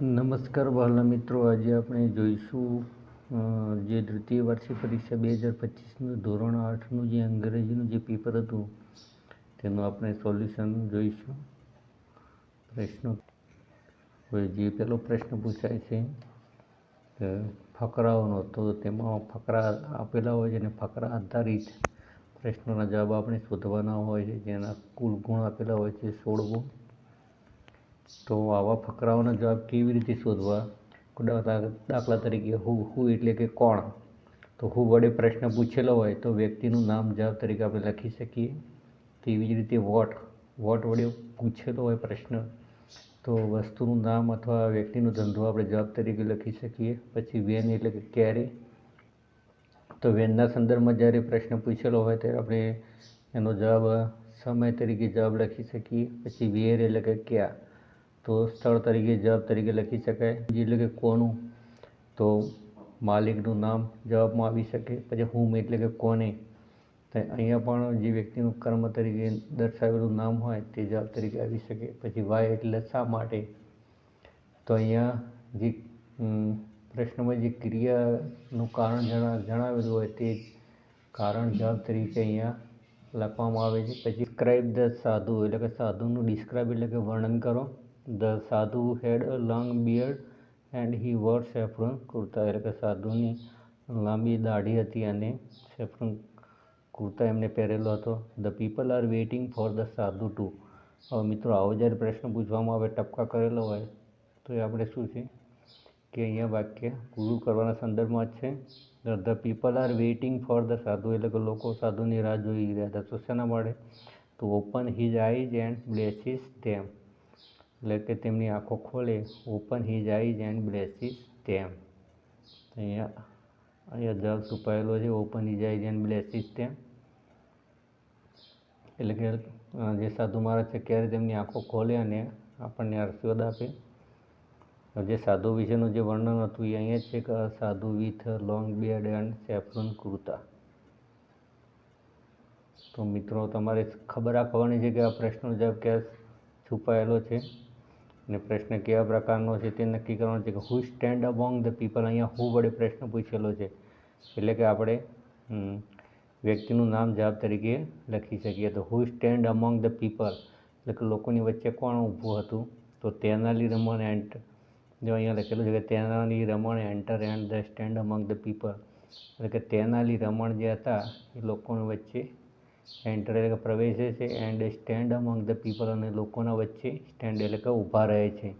નમસ્કાર વહાલા મિત્રો, આજે આપણે જોઈશું જે દ્વિતીય વાર્ષિક પરીક્ષા 2025નું ધોરણ 8નું જે અંગ્રેજીનું જે પેપર હતું તેનું આપણે સોલ્યુશન જોઈશું. પ્રશ્નો જે પહેલો પ્રશ્ન પૂછાય છે ફકરાઓનો, તો તેમાં ફકરા આપેલા હોય છે અને ફકરા આધારિત પ્રશ્નોના જવાબ આપણે શોધવાના હોય છે, જેના કુલ ગુણ આપેલા હોય છે 16 ગુણ. તો આવા ફકરાઓના જવાબ કેવી રીતે શોધવા? દાખલા તરીકે હું એટલે કે કોણ, તો હું વડે પ્રશ્ન પૂછેલો હોય તો વ્યક્તિનું નામ જવાબ તરીકે આપણે લખી શકીએ. તેવી જ રીતે વોટ વડે પૂછેલો હોય પ્રશ્ન તો વસ્તુનું નામ અથવા વ્યક્તિનો ધંધો આપણે જવાબ તરીકે લખી શકીએ. પછી વેન એટલે કે ક્યારે, તો વેનના સંદર્ભમાં જ્યારે પ્રશ્ન પૂછેલો હોય ત્યારે આપણે એનો જવાબ સમય તરીકે જવાબ લખી શકીએ. પછી વેર એટલે કે ક્યાં, તો સ્થળ તરીકે જવાબ તરીકે લખી શકાય. એટલે કે કોનું, તો માલિકનું નામ જવાબમાં આવી શકે. પછી હુમ એટલે કે કોને, તો અહીંયા પણ જે વ્યક્તિનું કર્મ તરીકે દર્શાવેલું નામ હોય તે જવાબ તરીકે આવી શકે. પછી વાય એટલે શા માટે, તો અહીંયા જે પ્રશ્નમાં જે ક્રિયાનું કારણ જણાવેલું હોય તે કારણ જવાબ તરીકે અહીંયા લખવામાં આવે છે. પછી ડિસ્ક્રાઇબ ધ સાધુ એટલે કે સાધુનું ડિસ્ક્રાઇબ એટલે કે વર્ણન કરો. The sadhu had a long beard and he wore saffron kurta એટલે કે સાધુની લાંબી દાઢી હતી અને સેફ્રોન કુર્તા એમને પહેરેલો હતો. The people are waiting for the sadhu too. હવે મિત્રો, આવો જ્યારે પ્રશ્ન પૂછવામાં આવે, ટપકા કરેલો હોય, તો એ આપણે શું છે કે અહીંયા વાક્ય પૂરું કરવાના સંદર્ભમાં જ છે. The people are waiting for the sadhu એટલે કે લોકો સાધુની રાહ જોઈ રહ્યા હતા. તો શેના માટે, તો ઓપન હિઝ આઈઝ એન્ડ બ્લેસીસ ધેમ એટલે કે તેમની આંખો ખોલે. ઓપન હિઝ આઈઝ એન્ડ બ્લેસીસ ધેમ, અહીંયા જવાબ છુપાયેલો છે. ઓપન હિઝ આઈઝ એન્ડ બ્લેસીસ ધેમ એટલે કે જે સાધુ મહારાજ છે ક્યારે તેમની આંખો ખોલે અને આપણને આશીર્વાદ આપે. જે સાધુ વિશેનું જે વર્ણન હતું એ અહીંયા છે કે સાધુ with long beard and saffron kurta. તો મિત્રો, તમારે ખબર રાખવાની છે કે આ પ્રશ્નનો જવાબ ક્યાં છુપાયેલો છે અને પ્રશ્ન કેવા પ્રકારનો છે તે નક્કી કરવાનું છે. કે હુ સ્ટેન્ડ અમોંગ ધ પીપલ, અહીંયા હું વડે પ્રશ્ન પૂછેલો છે એટલે કે આપણે વ્યક્તિનું નામ જવાબ તરીકે લખી શકીએ. તો હુ સ્ટેન્ડ અમોંગ ધ પીપલ એટલે કે લોકોની વચ્ચે કોણ ઊભું હતું, તો તેનાલી રમણ એન્ટ, જો અહીંયા લખેલું છે કે Tenali Raman enter and the stand among the people એટલે કે તેનાલી રમણ જે હતા એ લોકોની વચ્ચે એન્ટર એટલે કે પ્રવેશે છે, and stand among the people અને લોકોના વચ્ચે સ્ટેન્ડ એટલે કે ઊભા રહે છે.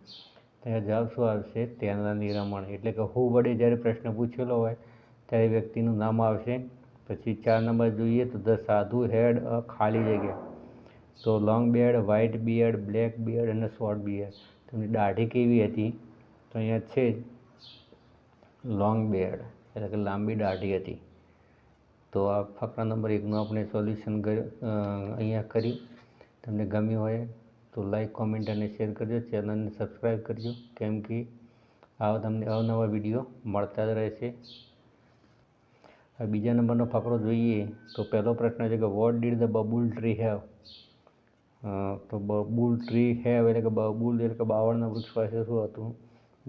ત્યાં જવાબ શું આવશે? તેનાલી રમણ. એટલે કે હું વડે જ્યારે પ્રશ્ન પૂછેલો હોય ત્યારે વ્યક્તિનું નામ આવશે. પછી 4 નંબર જોઈએ તો ધ સાધુ હેડ અ ખાલી જગ્યા, તો long beard, white beard, black beard અને શોર્ટ બિયર્ડ. તેમની દાઢી કેવી હતી, તો અહીંયા છે લોંગ બિયર્ડ એટલે કે લાંબી દાઢી હતી. તો આ ફકરા નંબર 1નું આપણે સોલ્યુશન અહીંયા કર્યું. તમને ગમ્યું હોય તો લાઈક, કોમેન્ટ અને શેર કરજો. ચેનલને સબસ્ક્રાઈબ કરજો, કેમ કે તમને અવનવા વિડીયો મળતા જ રહેશે. હવે બીજા નંબરનો ફકરો જોઈએ તો પહેલો પ્રશ્ન છે કે what did the babul tree have, તો બબુલ ટ્રી હેવ એટલે કે બબુલ એટલે કે બાવળના વૃક્ષ પાસે શું હતું?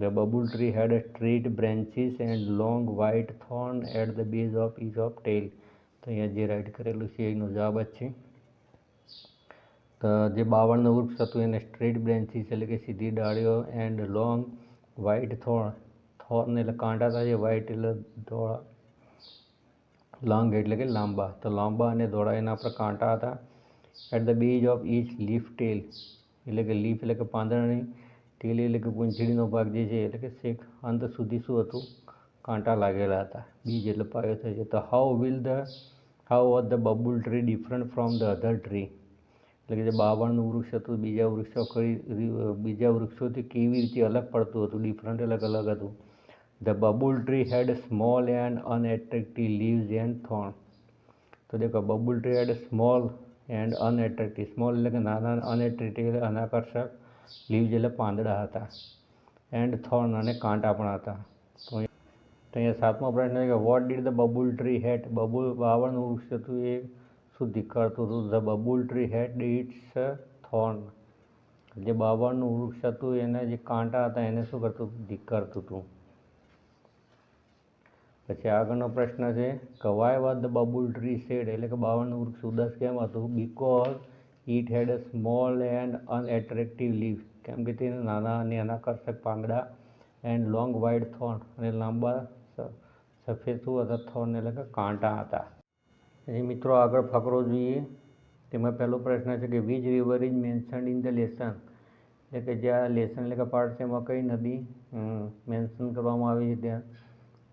The babul tree had straight branches and long white thorn at the base of each of tail. તો અહીંયા જે રાઇટ કરેલું છે એનો જવાબ જ છે. તો જે બાવળનું વૃક્ષ હતું એને સ્ટ્રેટ બ્રાન્ચીસ એટલે કે સીધી ડાળીઓ, એન્ડ લોંગ વ્હાઇટ થોર્ન એટલે કાંટા હતા, જે વ્હાઇટ એટલે ધોળા, લોંગ એટલે કે લાંબા, તો લાંબા અને ધોળા એના પર કાંટા હતા. At the base of each leaf tail એટલે કે લીફ એટલે કે પાંદડાની, ટેલ એટલે કે પૂંછડીનો ભાગ જે છે એટલે કે છેક અંત સુધી શું હતું? કાંટા લાગેલા હતા. બીજ એટલે પાયો થાય છે. તો how was the babul tree different from the other tree એટલે કે જે બાવળનું વૃક્ષ હતું બીજા વૃક્ષોથી કેવી રીતે અલગ પડતું હતું? ડિફરન્ટ એટલે અલગ હતું. The babul tree had small and unattractive leaves and thorn. તો દેખો, babul tree had small and unattractive, small એટલે કે નાના, અનએટ્રેક્ટિવ એટલે અનાકર્ષક, લીવ્સ એટલે પાંદડા હતા, એન્ડ થોર્ન અને કાંટા પણ હતા. તો અહીંયા 7મો પ્રશ્ન છે કે what did the babul tree had, બાવળનું વૃક્ષ હતું એ શું દેખાડતું હતું? The babul tree had its thorn જે બાવળનું વૃક્ષ હતું એના જે કાંટા હતા એને શું કરતું કરતું હતું. પછી આગળનો પ્રશ્ન છે કે why was the babul tree sad, એટલે કે બાવળનું વૃક્ષ ઉદાસ કેમ હતું? Because it had a small and unattractive leave, કેમ કે તેને નાના અને અનાકર્ષક પાંદડા, એન્ડ લોંગ વાઇડ થોર્ન, અને લાંબા સફેદ શું હતા? થોર્ન એટલે કે કાંટા હતા. પછી મિત્રો આગળ ફકરો જોઈએ. તેમાં પહેલો પ્રશ્ન છે કે which river is mentioned in the lesson, એટલે કે જ્યાં લેસન એટલે કે પાઠ છે એમાં કઈ નદી મેન્શન કરવામાં આવી છે ત્યાં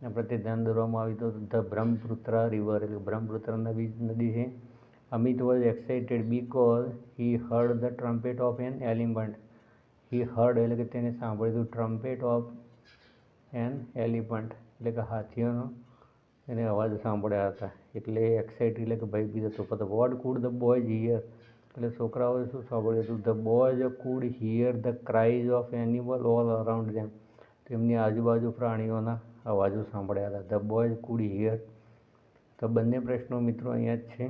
આપણે તે ધ્યાન દોરવામાં આવ્યું. તો ધ બ્રહ્મપુત્ર રિવર, એટલે બ્રહ્મપુત્ર નદી છે. Amit was excited because he heard the trumpet of an elephant, he heard એટલે કે તેને સાંભળ્યું હતું, ટ્રમ્પેટ ઓફ એન એલિફન્ટ એટલે કે હાથીઓનો એને અવાજ સાંભળ્યા હતા, એટલે એક્સાઇટેડ એટલે કે ભયભીત હતો. પણ what could the boys hear, એટલે છોકરાઓએ શું સાંભળ્યું હતું? The boys could hear the cries of animal all around them, તેમની આજુબાજુ પ્રાણીઓના અવાજો સાંભળ્યા હતા. The boys could hear. તો બંને પ્રશ્નો મિત્રો અહીંયા જ છે.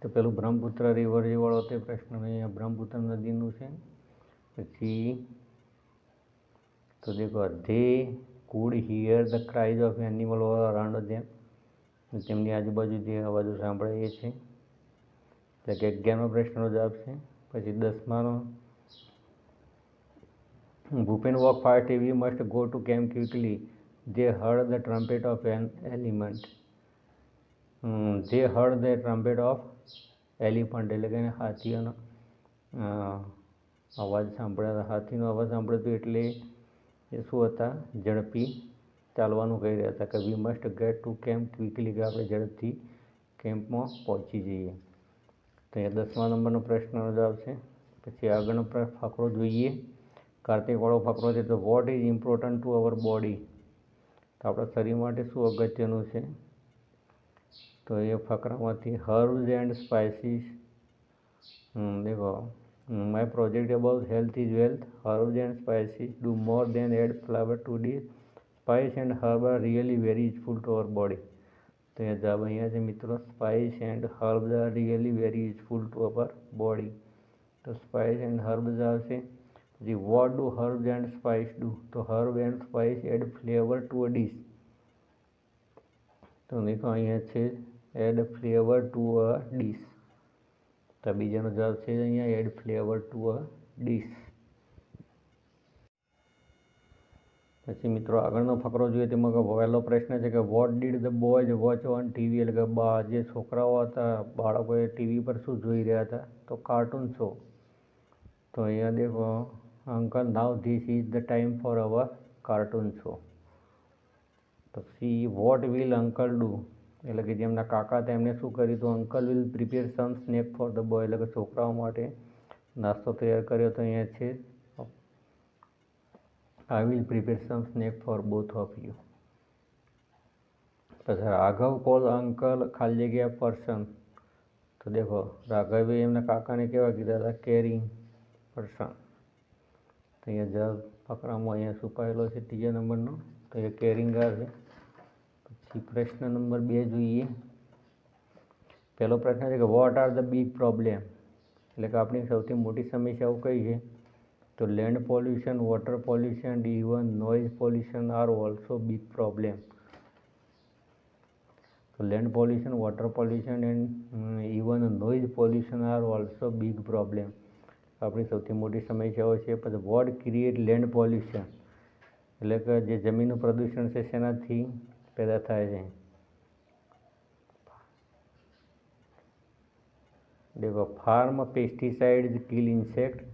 તો પેલું બ્રહ્મપુત્ર રિવર જે વાળો તે પ્રશ્ન અહીંયા બ્રહ્મપુત્ર નદીનું છે. પછી તો દેખો they could hear the cries of animal all around them, તેમની આજુબાજુ જે અવાજો સાંભળે એ છે. એટલે કે 11મા પ્રશ્નનો જવાબ છે. પછી 10માનો Bhupen walk fast we must go to camp quickly, they heard the trumpet of an elephant, they heard the trumpet of elephant એટલે કે હાથીઓનો અવાજ સાંભળ્યા, હાથીનો અવાજ સાંભળ્યો હતો એટલે એ શું હતા? ઝડપી ચાલવાનું કહી રહ્યા હતા કે we must get to camp quickly, કે આપણે ઝડપથી કેમ્પમાં પહોંચી જઈએ. તો અહીંયા 10મા નંબરનો પ્રશ્નનો જવાબ છે. પછી આગળનો ફકરો જોઈએ. કાર્તિકવાળો ફકરો છે. તો what is important to our body, તો આપણા શરીર માટે શું અગત્યનું છે? તો એ ફકરામાંથી હર્બ્સ એન્ડ સ્પાઇસીસ, દેખો my project about health is wealth, herbs and spices do more than add flavour to dish, spice and herb are really very useful to our body. તો એ જવાબ અહીંયા છે મિત્રો, spice and herbs are really very useful to our body. તો spice and herbs આવશે. પછી what do herbs and spice do, તો herb and spice add flavour to a dish. તો દેખો અહીંયા છે add flavour to a dish. તો બીજાનો જવાબ છે અહીંયા add flavour to a dish. પછી મિત્રો આગળનો ફકરો જોઈએ. તેમાં પહેલો પ્રશ્ન છે કે what did the boys watch on TV, એટલે કે જે છોકરાઓ હતા બાળકોએ ટીવી પર શું જોઈ રહ્યા હતા? તો કાર્ટૂન શો. તો અહીંયા દેખો uncle now this is the time for our cartoon show. તો see what will uncle do, એટલે કે જેમના કાકા હતા એમને શું કર્યું? તો uncle will prepare some snack for the boy, એટલે કે છોકરાઓ માટે નાસ્તો તૈયાર કર્યો. તો અહીંયા છે I will prepare some snack for both of you. પછી રાઘવ કોલ અંકલ ખાલી જગ્યા પર્સન. તો દેખો રાઘવે એમના કાકાને કેવા કીધા હતા? Caring person. તો અહીંયા જવાબ ફકરામાં અહીંયા છુપાયેલો છે 3જા નંબરનો. તો એ કેરિંગ છે. પછી પ્રશ્ન નંબર 2 જોઈએ. પહેલો પ્રશ્ન છે કે what are the big problem, એટલે કે આપણી સૌથી મોટી સમસ્યાઓ કઈ છે? તો land pollution, water pollution, even noise pollution are also big problem. તો land pollution, water pollution and even noise pollution are also big problem, આપણી સૌથી મોટી સમસ્યાઓ છે. પછી વોટ ક્રિએટ લેન્ડ પોલ્યુશન, એટલે કે જે જમીનનું પ્રદૂષણ છે શેનાથી પેદા થાય છે? દેખો farm pesticides kill insect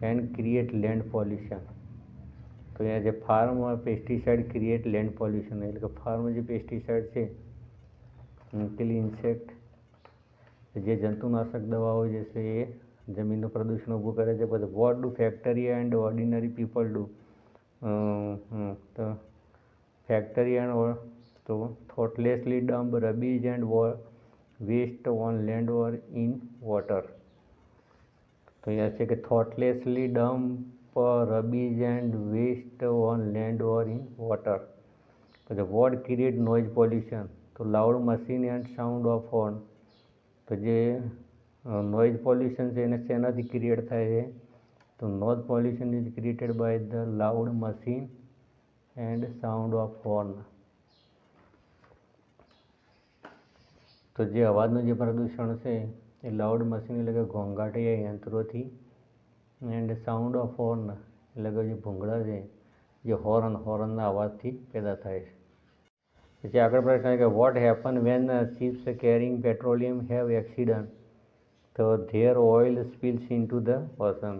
and create land pollution. તો અહીંયા જે farm pesticide create land pollution, એટલે કે ફાર્મ જે પેસ્ટિસાઇડ છે કિલ ઇન્સેક્ટ, જે જંતુનાશક દવાઓ જે છે એ જમીનનું પ્રદૂષણ ઊભું કરે છે. પછી what do factory and ordinary people do, તો ફેક્ટરી એન્ડ તો thoughtlessly dump rubbish and waste on land or in water. તો અહીંયા છે કે thoughtlessly dump rubbish and waste on land or in water. પછી વોટ ક્રિએટ નોઇઝ પોલ્યુશન, તો loud machine and sound of horn, તો જે noise pollution છે એને શેનાથી ક્રિએટ થાય છે? તો noise pollution is created by the loud machine and sound of horn. તો જે અવાજનું જે પ્રદૂષણ છે એ લાઉડ મશીન એટલે કે ઘોંઘાટીય યંત્રોથી એન્ડ સાઉન્ડ ઓફ હોર્ન એટલે કે જે ભૂંગળા છે જે હોર્નના અવાજથી પેદા થાય છે. પછી આગળ પ્રશ્ન છે કે what happen when ships carrying petroleum have accident? તો there oil spills into the ocean.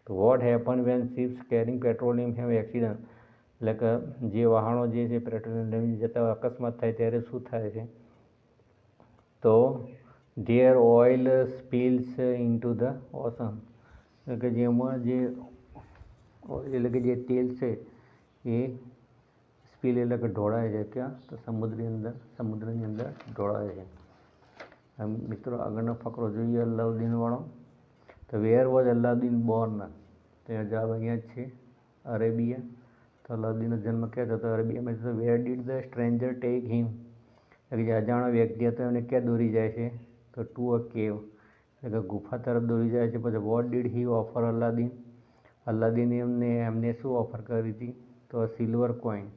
તો what happen when ships carrying petroleum have accident એટલે કે જે વાહનો જે છે પેટ્રોલિયમ લઈને જતા અકસ્માત થાય ત્યારે શું થાય છે? તો there oil spills into the ocean એટલે કે જેમાં જે એટલે કે જે તેલ છે એ સ્પિલ એટલે કે ઢોળાય છે. ક્યાં? તો સમુદ્રની અંદર ઢોળાય છે. મિત્રો આગળનો ફકરો જોઈએ અલાઉદ્દીનવાળો. તો વેર વોઝ અલાઉદ્દીન બોર્ન? તો જવાબ અહીંયા જ છે અરેબિયા. તો અલાઉદ્દીનનો જન્મ ક્યાં થતો? અરેબિયામાં થતો. Where did the stranger take him? એટલે કે જે અજાણ્યો વ્યક્તિ હતો એને ક્યાં દોરી જાય છે? તો ટુ અ કેવ એટલે કે ગુફા તરફ દોરી જાય છે. પછી what did he offer Aladdin? અલાઉદ્દીને એમને શું ઓફર કરી હતી? તો સિલ્વર કોઈન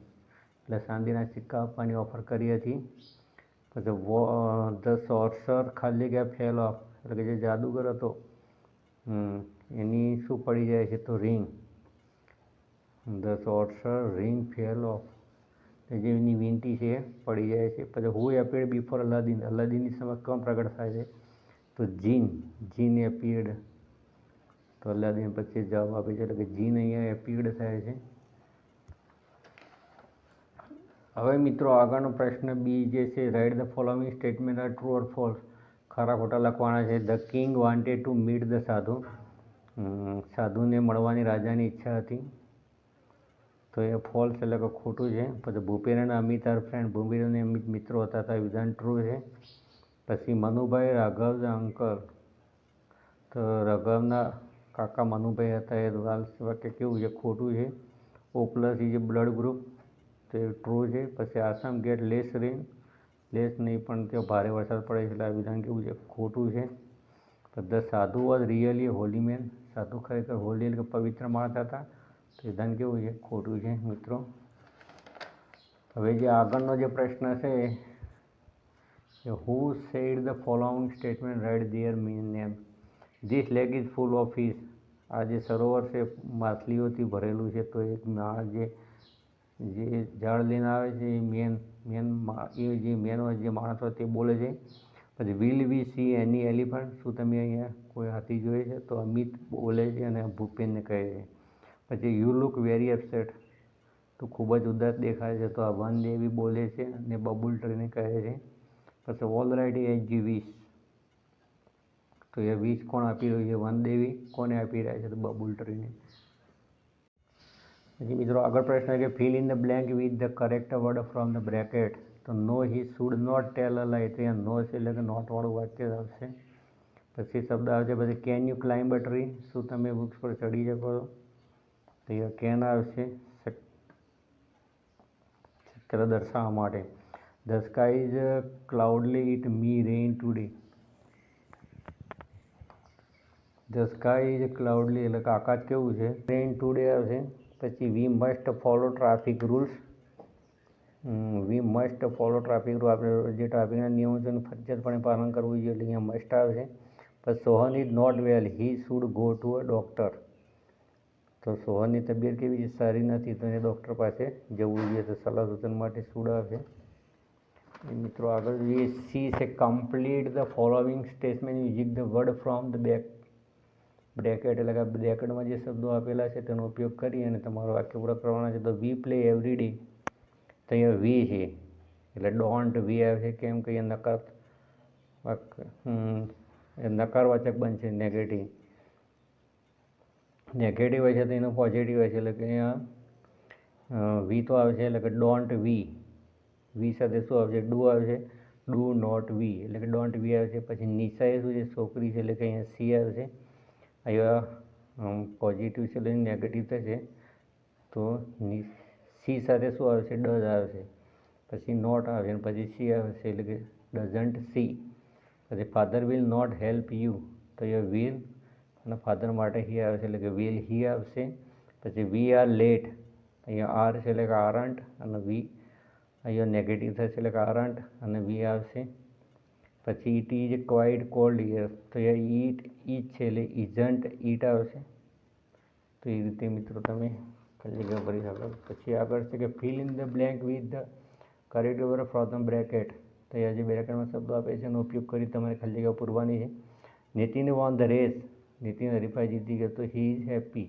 એટલે ચાંદીના સિક્કા આપવાની ઓફર કરી હતી. પછી ધ સોર્સર ખાલી ગયા ફેલ ઓફ એટલે કે જે જાદુગર હતો એની શું પડી જાય છે? તો ring. The sorcerer ring fell off જે એની વીંટી છે એ પડી જાય છે. પછી હુ એપિયર્ડ બિફોર અલાઉદ્દીન? અલાઉદ્દીનની સમક્ષ કોણ પ્રગટ થાય છે? તો જીન એપિયર્ડ. તો અલાઉદ્દીન પછી જવાબ આપે છે એટલે કે જીન અહીંયા એપિયર્ડ થાય છે. હવે મિત્રો આગળનો પ્રશ્ન બી જે છે write the following statement are true or false? ખરા ખોટા લખવાના છે. The king wanted to meet the સાધુ? સાધુને મળવાની રાજાની ઈચ્છા હતી. તો એ ફોલ્સ એટલે કે ખોટું છે. પછી ભૂપેન અને અમિત આર ફ્રેન્ડ? ભૂપેન અને અમિત મિત્રો હતા. તો આ વિધાન ટ્રુ છે. પછી મનુભાઈ રાઘવ ધ અંકલ? તો રાઘવના કાકા મનુભાઈ હતા. એ વાક્ય કેવું છે? ખોટું છે. O plus is a blood group? તો એ ટ્રુ છે. પછી Assam get less rain? Less નહીં પણ ત્યાં ભારે વરસાદ પડે છે એટલે આ વિધાન કેવું છે? ખોટું છે. ધ સાધુ વોઝ રિયલી હોલી મેન? સાધુ ખરેખર હોલી એટલે કે પવિત્ર માણસ હતા. તો વિધાન કેવું છે? ખોટું છે મિત્રો. હવે જે આગળનો જે પ્રશ્ન છે કે who said the following statement right their name? This lake is full of fish? આ જે સરોવર છે માછલીઓથી ભરેલું છે. તો એક માણસ જે ઝાડ લઈને આવે છે એ જે મેન હોય જે માણસ હોય તે બોલે છે. પછી will we C any elephant? શું તમે અહીંયા કોઈ હાથી જોઈએ છે? તો અમિત બોલે છે અને ભૂપેનને કહે છે. પછી યુ લુક વેરી અપસેટ? તો ખૂબ જ ઉદાસ દેખાય છે. તો આ વનદેવી બોલે છે અને બબુલ ટ્રીને કહે છે. પછી all right as you wish? તો એ વિશ કોણ આપી રહ્યું છે? વનદેવી. કોને આપી રહ્યા છે? તો બબુલ ટ્રીને. પછી મિત્રો આગળ પ્રશ્ન છે કે fill in the blank with the correct word from the bracket? તો નો હી શુડ નોટ ટેલ અ લાઈ? તો અહીંયા નો છે એટલે કે નોટવાળું વાક્ય આવશે. પછી શબ્દ આવશે પછી can you climb a tree? શું તમે વૃક્ષ પર ચડી શકો છો? તો અહીંયા કેન આવશે શક્યતા દર્શાવવા માટે. The sky is cloudy it may rain today? The sky is cloudy એટલે કે આકાશ કેવું છે? રેઇન ટુડે આવશે. પછી we must follow traffic rules? We must follow traffic rule આપણે જે ટ્રાફિકના નિયમો છે એનું ફરજિયાતપણે પાલન કરવું જોઈએ એટલે અહીંયા મસ્ટ આવશે. પછી Sohan is not well? He should go to a doctor? તો સોહનની તબિયત કેવી છે? સારી નથી તો એને ડૉક્ટર પાસે જવું જોઈએ. તો સલાહ સૂચન માટે શુડ આવશે. મિત્રો આગળ જોઈએ સી છે complete the following statement using the word from the bracket એટલે કે બ્રેકેટમાં જે શબ્દો આપેલા છે તેનો ઉપયોગ કરી અને તમારો વાક્ય પૂરા કરવાના છે. તો વી પ્લે એવરી ડે? તો અહીંયા વી છે એટલે ડોન્ટ વી આવશે. કેમ કે અહીંયા નકારવાચક બનશે. નેગેટિવ હશે તો એનું પોઝિટિવ હશે એટલે કે અહીંયા વી તો આવશે એટલે કે ડોન્ટ વી સાથે શું આવશે? ડુ આવશે. ડુ નોટ વી એટલે કે ડોન્ટ વી આવશે. પછી નિશા એ શું છે? છોકરી છે એટલે કે અહીંયા સી આવશે. અહીંયા પોઝિટિવ છે એટલે નેગેટિવ થશે. તો સી સાથે શું આવશે? ડઝ આવશે. પછી નોટ આવશે અને પછી સી આવશે એટલે કે ડઝન્ટ સી. પછી father will not help you, તો એ વિલ અને ફાધર માટે હી આવે છે એટલે કે વિલ હી આવશે. પછી વી આર લેટ, અહીંયા આર છે એટલે કે આરન્ટ, અને વી અહીંયા નેગેટિવ થશે એટલે કે આરન્ટ અને વી આવશે. પછી it is quite cold here, તો અહીંયા ઈટ ઈજ છે એટલે ઇઝન્ટ ઈટ આવશે. તો એ રીતે મિત્રો તમે ખાલી જગ્યા ભરી શકો. પછી આગળ છે કે fill in the blank with the correct over from the bracket, તો અહીંયા જે બ્રેકેટમાં શબ્દો આપે છે એનો ઉપયોગ કરી તમારે ખાલી જગ્યા પૂરવાની છે. Nitin won the race, Nitin હરીફાઈ જીતી ગયો તો હી ઇઝ હેપી.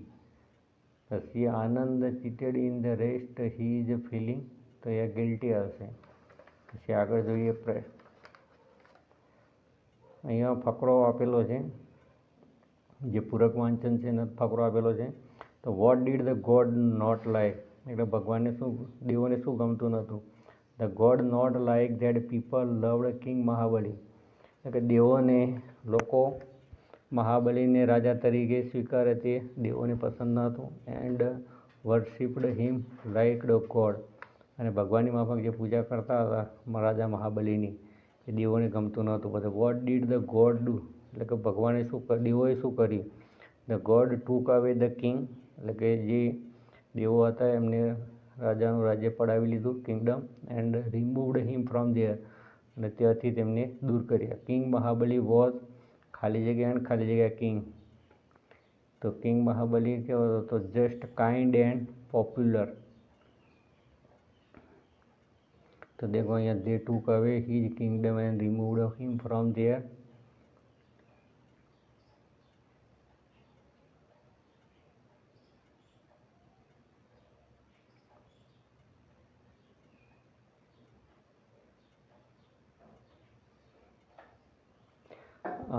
પછી Anand cheated in the rest, he is feeling, તો અહીંયા ગિલ્ટી આવશે. પછી આગળ જોઈએ અહીંયા ફકરો આપેલો છે, જે પૂરક વાંચન છે એનો ફકરો આપેલો છે. તો what did the god not like, એટલે ભગવાનને દેવોને શું ગમતું નહોતું. The god not like that people loved king Mahabali, એટલે કે દેવોને લોકો મહાબલીને રાજા તરીકે સ્વીકારે તે દેવોને પસંદ ન હતું. And worshipped him like the god, અને ભગવાનની માફક જે પૂજા કરતા હતા રાજા મહાબલીની એ દેવોને ગમતું નહોતું. પછી what did the God do, એટલે કે ભગવાને દેવોએ શું કર્યું. ધ ગોડ ટૂક અવે ધ કિંગ, એટલે કે જે દેવો હતા એમને રાજાનું રાજ્ય પડાવી લીધું, Kingdom. And removed him from there, અને ત્યાંથી તેમને દૂર કર્યા. કિંગ મહાબલી વોઝ ખાલી જગ્યા એન્ડ ખાલી જગ્યા કિંગ, તો કિંગ મહાબલી કેવો હતો તો જસ્ટ કાઇન્ડ એન્ડ પોપ્યુલર. તો દેખો અહીંયા they took away his kingdom and removed him from there.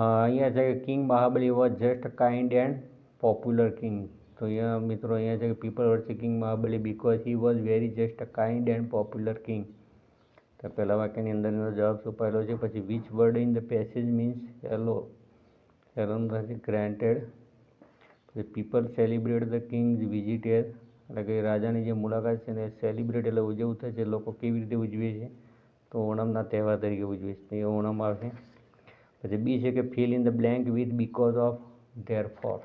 અહીંયા છે કે king Mahabali was just kind and popular king, તો અહીંયા મિત્રો અહીંયા છે કે people worship king Mahabali because he was very just kind and popular king. તો પહેલા વાક્યની અંદર એનો જવાબ છુપાયેલો છે. પછી which word in the passage means hello, હેલોનું થશે ગ્રાન્ટેડ. પછી people celebrate the king's visit as, એટલે કે રાજાની જે મુલાકાત છે ને સેલિબ્રેટ એટલે ઉજવવું થશે. લોકો કેવી રીતે ઉજવે છે તો ઓણમના તહેવાર તરીકે ઉજવે છે, એ ઓણમ આવશે. પછી બી છે કે fill in the blank with because of therefore,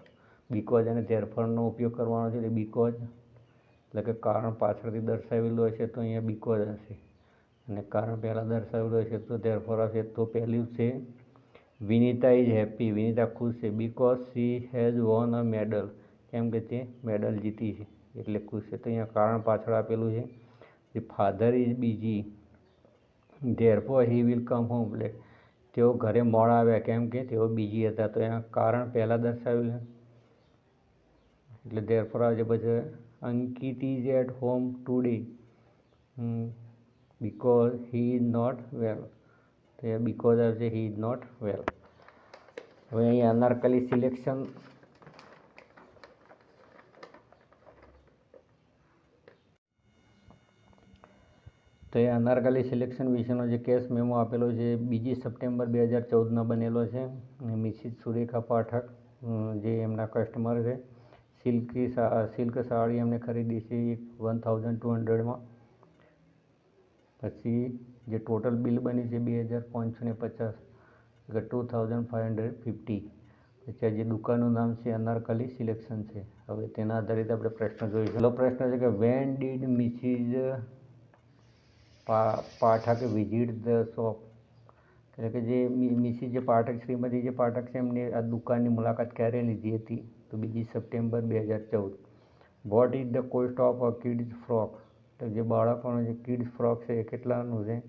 because અને ધેરફોરનો ઉપયોગ કરવાનો છે. એટલે બીકોઝ એટલે કે કારણ પાછળથી દર્શાવેલું હશે તો અહીંયા બીકોઝ હશે, અને કારણ પહેલાં દર્શાવેલું હશે તો ધેરફોર હશે. તો પહેલું છે વિનીતા ઇઝ હેપી, વિનીતા ખુશ છે. Because she has won a medal, કેમ કે તે મેડલ જીતી છે એટલે ખુશ છે. તો અહીંયા કારણ પાછળ આપેલું છે. Father is busy, therefore he will come home, એટલે તેઓ ઘરે મોડા આવ્યા કેમ કે તેઓ બીજી હતા. તો અહીંયા કારણ પહેલાં દર્શાવેલું એટલે ધેરફોર આવે છે. પછી Ankit is at home today because he is not well, તો એ બીકોઝ આવશે હી ઇઝ નોટ વેલ. હવે અહીંયા અનારકલી સિલેક્શન, તો એ અનારકલી સિલેક્શન વિશેનો જે કેસ મેમો આપેલો છે 2 સપ્ટેમ્બર 2014 બનેલો છે. અને મિસિસ સુરેખા પાઠક જે એમના કસ્ટમર છે, સિલ્ક સાડી એમને ખરીદી છે 1200માં. પછી જે ટોટલ બિલ બની છે 2550, એટલે 2550. પછી જે દુકાનનું નામ છે અનારકલી સિલેક્શન છે. હવે તેના આધારિત આપણે પ્રશ્ન જોઈશું. પહેલો પ્રશ્ન છે કે when did Mrs Pathak visit the shop, એટલે કે જે મિસિસ જે પાઠક, શ્રીમતી જે પાઠક છે એમને આ દુકાનની મુલાકાત ક્યારે લીધી હતી તો 2 September 2014. What is the cost of a kids frock, તો જે બાળકોનો જે કિડ્સ ફ્રોક છે એ કેટલાનું છે,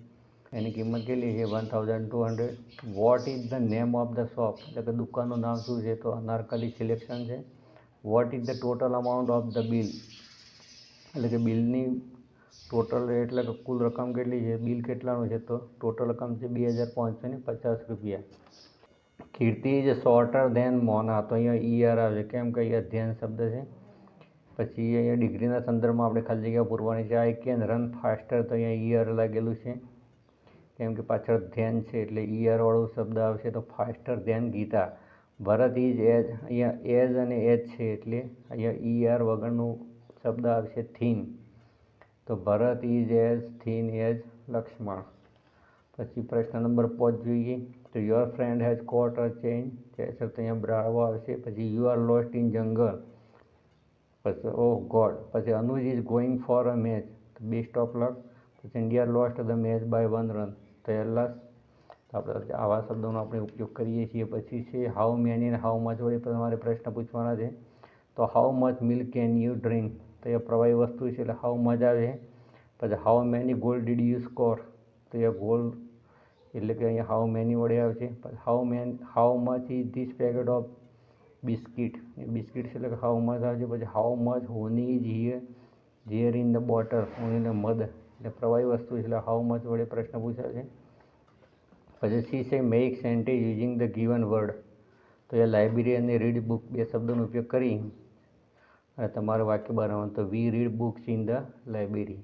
એની કિંમત કેટલી છે 1200. What is the name of the shop, એટલે કે દુકાનનું નામ શું છે તો અનારકલી સિલેક્શન છે. What is the total amount of the bill, એટલે કે બિલની ટોટલ એટલે કે કુલ રકમ કેટલી છે, બિલ કેટલાનું છે તો ટોટલ રકમ છે 2550 રૂપિયા. કીર્તિ ઇઝ શોર્ટર ધેન મોના, તો અહીંયા આવે કેમ કે અહીંયા ધ્યાન શબ્દ છે. પછી અહીંયા ડિગ્રીના સંદર્ભમાં આપણે ખાલી જગ્યા પૂરવાની છે. આઈ કેન રન ફાસ્ટર, તો અહીંયા લાગેલું છે કેમ કે પાછળ ધ્યાન છે એટલે વાળો શબ્દ આવશે તો faster than Gita. Bharat is as, અહીંયા એજ અને એજ છે એટલે અહીંયા વગરનું શબ્દ આવશે થીન, તો Bharat is as thin as Lakshman. પછી પ્રશ્ન નંબર 5 જોઈએ તો તો your friend has caught a chain, તો અહીંયા બ્રાવો આવશે. પછી યુ આર લોસ્ટ ઇન જંગલ, પછી ઓહ ગોડ. પછી Anuj is going for a match, તો બેસ્ટ ઓફ લક. પછી India lost the match by 1 run, તો એલાસ. આપણે આવા શબ્દોનો આપણે ઉપયોગ કરીએ છીએ. પછી છે હાઉ મેની અને હાઉ મચ વડે તમારે પ્રશ્ન પૂછવાના છે. તો how much milk can you drink, તો એ પ્રવાહી વસ્તુ છે એટલે હાઉ મચ આવે. પછી how many goal did you score, તો એ ગોલ એટલે કે અહીંયા હાઉ મેની વડે આવશે. પછી how much is this packet of biscuit, એ બિસ્કિટ છે એટલે કે હાઉ મચ આવશે. પછી how much honey is here in the bottle, honey ને મધ એટલે પ્રવાહી વસ્તુ છે એટલે હાઉ મચ વડે પ્રશ્ન પૂછાશે. પછી C say make sentence using the given word, તો એ લાઇબ્રેરી અને રીડ બુક બે શબ્દોનો ઉપયોગ કરી અને તમારું વાક્ય બનાવવાનું. તો we read books in the library.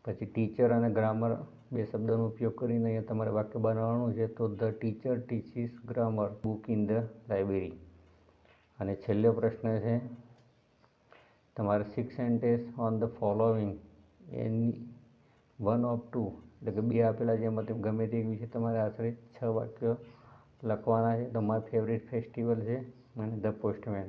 પછી ટીચર અને ગ્રામર બે શબ્દોનો ઉપયોગ કરીને અહીંયા તમારે વાક્ય બનાવવાનું છે. તો the teacher teaches grammar book in the library. અને છેલ્લો પ્રશ્ન છે તમારે 6 sentence on the following any 1 of 2, એટલે કે 2 આપેલા છે એમાંથી ગમે તે વિશે તમારે આશરે 6 વાક્યો લખવાના છે. તો માય ફેવરેટ ફેસ્ટિવલ છે અને ધ પોસ્ટમેન.